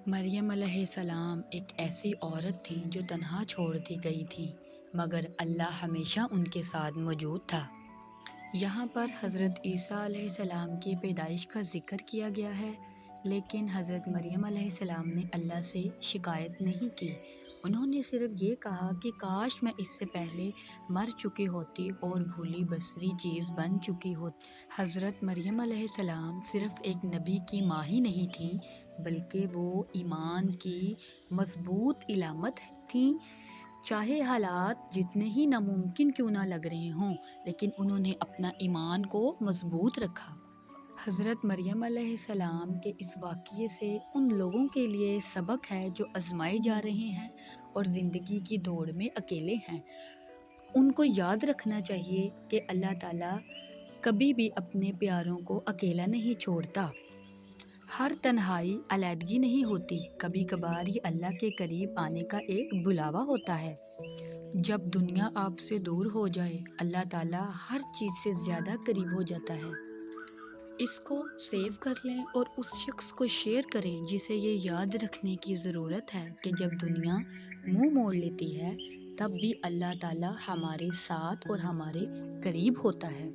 مریم علیہ السلام ایک ایسی عورت تھی جو تنہا چھوڑ دی گئی تھی، مگر اللہ ہمیشہ ان کے ساتھ موجود تھا۔ یہاں پر حضرت عیسیٰ علیہ السلام کی پیدائش کا ذکر کیا گیا ہے، لیکن حضرت مریم علیہ السلام نے اللہ سے شکایت نہیں کی۔ انہوں نے صرف یہ کہا کہ کاش میں اس سے پہلے مر چکی ہوتی اور بھولی بسری چیز بن چکی ہوتی۔ حضرت مریم علیہ السلام صرف ایک نبی کی ماں ہی نہیں تھی، بلکہ وہ ایمان کی مضبوط علامت تھیں۔ چاہے حالات جتنے ہی ناممکن کیوں نہ لگ رہے ہوں، لیکن انہوں نے اپنا ایمان کو مضبوط رکھا۔ حضرت مریم علیہ السلام کے اس واقعے سے ان لوگوں کے لیے سبق ہے جو آزمائے جا رہے ہیں اور زندگی کی دوڑ میں اکیلے ہیں۔ ان کو یاد رکھنا چاہیے کہ اللہ تعالیٰ کبھی بھی اپنے پیاروں کو اکیلا نہیں چھوڑتا۔ ہر تنہائی علیحدگی نہیں ہوتی، کبھی کبھار یہ اللہ کے قریب آنے کا ایک بلاوا ہوتا ہے۔ جب دنیا آپ سے دور ہو جائے، اللہ تعالیٰ ہر چیز سے زیادہ قریب ہو جاتا ہے۔ اس کو سیو کر لیں اور اس شخص کو شیئر کریں جسے یہ یاد رکھنے کی ضرورت ہے کہ جب دنیا منہ موڑ لیتی ہے، تب بھی اللہ تعالیٰ ہمارے ساتھ اور ہمارے قریب ہوتا ہے۔